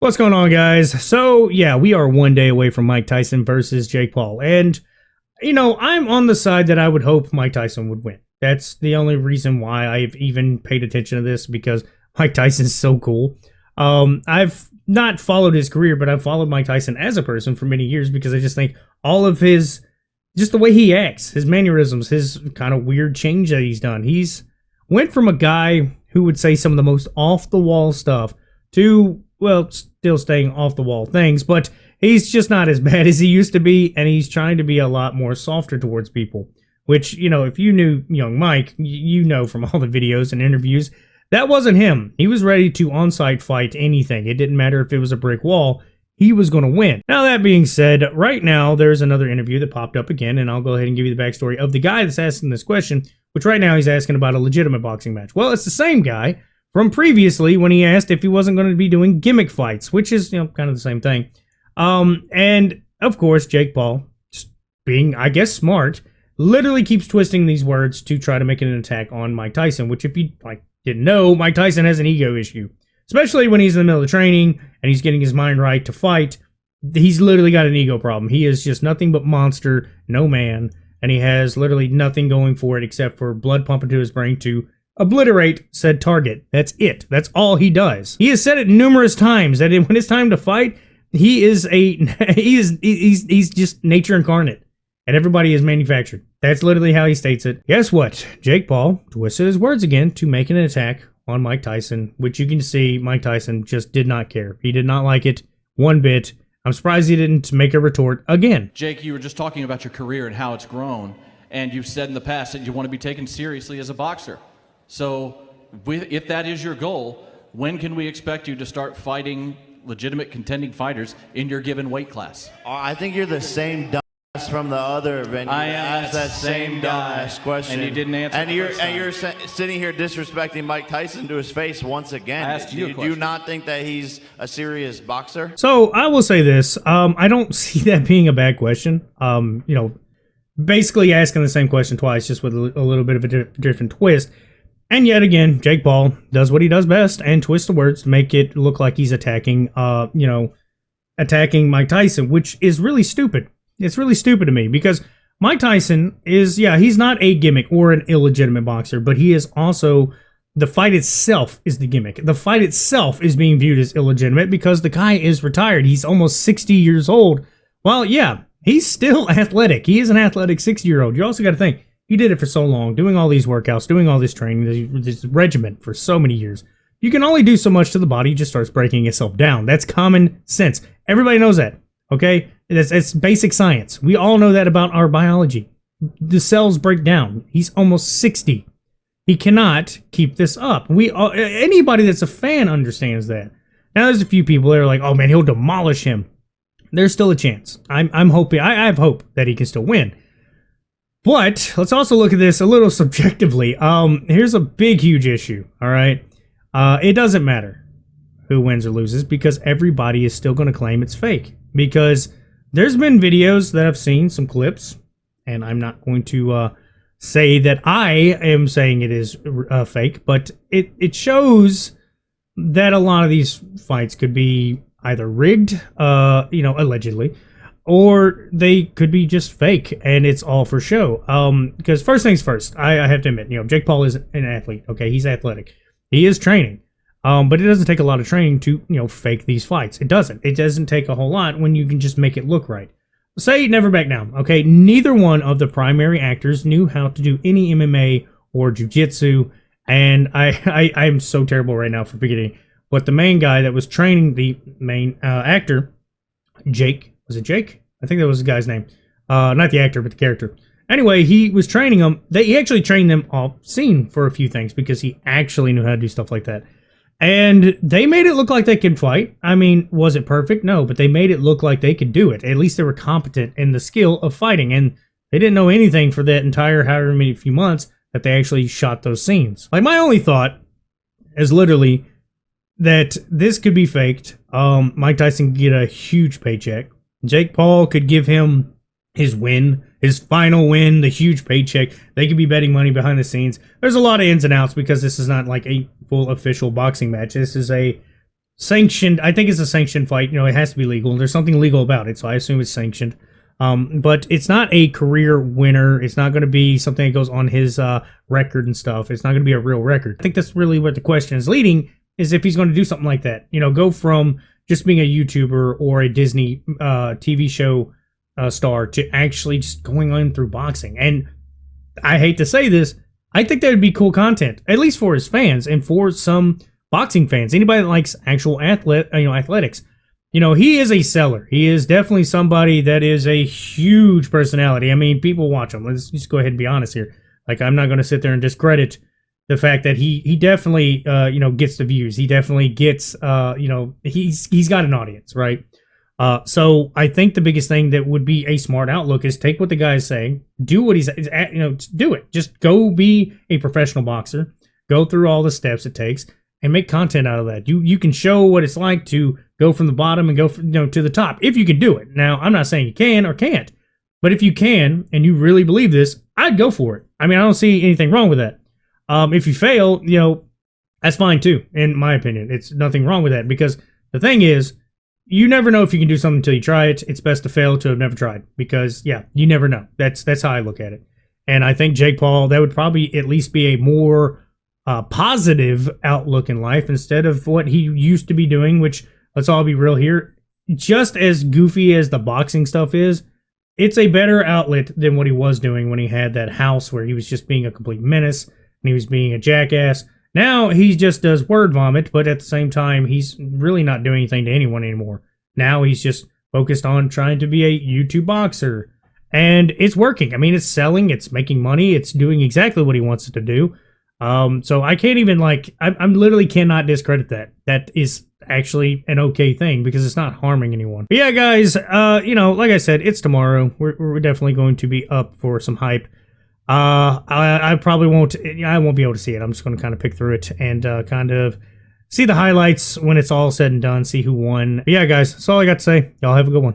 What's going on, guys? So, yeah, we are one day away from Mike Tyson versus Jake Paul. And, I'm on the side that I would hope Mike Tyson would win. That's the only reason why I've even paid attention to this, because Mike Tyson's so cool. I've not followed his career, but I've followed Mike Tyson as a person for many years because I just think all of his, just the way he acts, his mannerisms, his kind of weird change that he's done. He's went from a guy who would say some of the most off-the-wall stuff to, well, still staying off the wall things, but he's just not as bad as he used to be, and he's trying to be a lot more softer towards people, which, if you knew young Mike, you know from all the videos and interviews, that wasn't him. He was ready to on-site fight anything. It didn't matter if it was a brick wall. He was going to win. Now, that being said, right now, there's another interview that popped up again, and I'll go ahead and give you the backstory of the guy that's asking this question, which right now he's asking about a legitimate boxing match. Well, it's the same guy from previously when he asked if he wasn't going to be doing gimmick fights, which is, kind of the same thing. And, of course, Jake Paul, just being, I guess, smart, literally keeps twisting these words to try to make an attack on Mike Tyson, which if you didn't know, Mike Tyson has an ego issue. Especially when he's in the middle of training and he's getting his mind right to fight. He's literally got an ego problem. He is just nothing but monster, no man, and he has literally nothing going for it except for blood pumping to his brain to obliterate said target. That's it. That's all he does. He has said it numerous times that when it's time to fight, he's just nature incarnate, and everybody is manufactured. That's literally how he states it. Guess what? Jake Paul twisted his words again to make an attack on Mike Tyson, which you can see Mike Tyson just did not care. He did not like it one bit. I'm surprised he didn't make a retort again. Jake, you were just talking about your career and how it's grown, and you've said in the past that you want to be taken seriously as a boxer. So, if that is your goal, when can we expect you to start fighting legitimate contending fighters in your given weight class? I think you're the same dumbass from the other venue. I am that same dumbass question. And you didn't answer. And you're sitting here disrespecting Mike Tyson to his face once again. I asked you a question. Do you not think that he's a serious boxer? So I will say this: I don't see that being a bad question. Basically asking the same question twice, just with a little bit of a different twist. And yet again, Jake Paul does what he does best and twists the words to make it look like he's attacking Mike Tyson, which is really stupid. It's really stupid to me because Mike Tyson is, he's not a gimmick or an illegitimate boxer, but he is also, the fight itself is the gimmick. The fight itself is being viewed as illegitimate because the guy is retired. He's almost 60 years old. Well, yeah, he's still athletic. He is an athletic 60-year-old. You also got to think, he did it for so long, doing all these workouts, doing all this training, this regiment for so many years. You can only do so much to the body, it just starts breaking itself down. That's common sense. Everybody knows that, okay? It's basic science. We all know that about our biology. The cells break down. He's almost 60. He cannot keep this up. Anybody that's a fan understands that. Now, there's a few people that are like, oh man, he'll demolish him. There's still a chance. I'm hoping, I have hope that he can still win. But let's also look at this a little subjectively. Here's a big, huge issue, all right? It doesn't matter who wins or loses because everybody is still going to claim it's fake. Because there's been videos that I've seen, some clips, and I'm not going to say that I am saying it is fake, but it shows that a lot of these fights could be either rigged, allegedly, or they could be just fake, and it's all for show. Because first things first, I have to admit, Jake Paul is an athlete, okay? He's athletic. He is training. But it doesn't take a lot of training to, fake these fights. It doesn't. It doesn't take a whole lot when you can just make it look right. Say never back down, okay? Neither one of the primary actors knew how to do any MMA or jiu-jitsu, and I'm so terrible right now for forgetting. But the main guy that was training the main actor, Jake, was it Jake? I think that was the guy's name. Not the actor, but the character. Anyway, he was training them. He actually trained them off scene for a few things because he actually knew how to do stuff like that. And they made it look like they could fight. I mean, was it perfect? No, but they made it look like they could do it. At least they were competent in the skill of fighting. And they didn't know anything for that entire however many few months that they actually shot those scenes. Like, my only thought is literally that this could be faked. Mike Tyson could get a huge paycheck. Jake Paul could give him his win, his final win, the huge paycheck. They could be betting money behind the scenes. There's a lot of ins and outs because this is not like a full official boxing match. This is a sanctioned. I think it's a sanctioned fight. It has to be legal. There's something legal about it, so I assume it's sanctioned. But it's not a career winner. It's not going to be something that goes on his record and stuff. It's not going to be a real record. I think that's really what the question is leading, is if he's going to do something like that. Go from just being a YouTuber or a Disney TV show star to actually just going on through boxing. And I hate to say this, I think that would be cool content, at least for his fans and for some boxing fans. Anybody that likes actual athletics. He is a seller. He is definitely somebody that is a huge personality. I mean, people watch him. Let's just go ahead and be honest here. Like, I'm not going to sit there and discredit the fact that he definitely, gets the views. He definitely gets, he's got an audience, right? So I think the biggest thing that would be a smart outlook is take what the guy is saying, do what he's, do it. Just go be a professional boxer, go through all the steps it takes, and make content out of that. You can show what it's like to go from the bottom and go to the top, if you can do it. Now, I'm not saying you can or can't, but if you can and you really believe this, I'd go for it. I mean, I don't see anything wrong with that. If you fail, that's fine too, in my opinion. It's nothing wrong with that, because the thing is, you never know if you can do something until you try it. It's best to fail to have never tried, because you never know. That's how I look at it. And I think Jake Paul, that would probably at least be a more positive outlook in life instead of what he used to be doing, which, let's all be real here, just as goofy as the boxing stuff is, it's a better outlet than what he was doing when he had that house where he was just being a complete menace and he was being a jackass. Now he just does word vomit, but at the same time, he's really not doing anything to anyone anymore. Now he's just focused on trying to be a YouTube boxer, and it's working. I mean, it's selling, it's making money, it's doing exactly what he wants it to do. So I can't even I literally cannot discredit that. That is actually an okay thing because it's not harming anyone. But yeah, guys, like I said, it's tomorrow. We're definitely going to be up for some hype. I probably won't. I won't be able to see it. I'm just going to kind of pick through it and kind of see the highlights when it's all said and done. See who won. But yeah, guys, that's all I got to say. Y'all have a good one.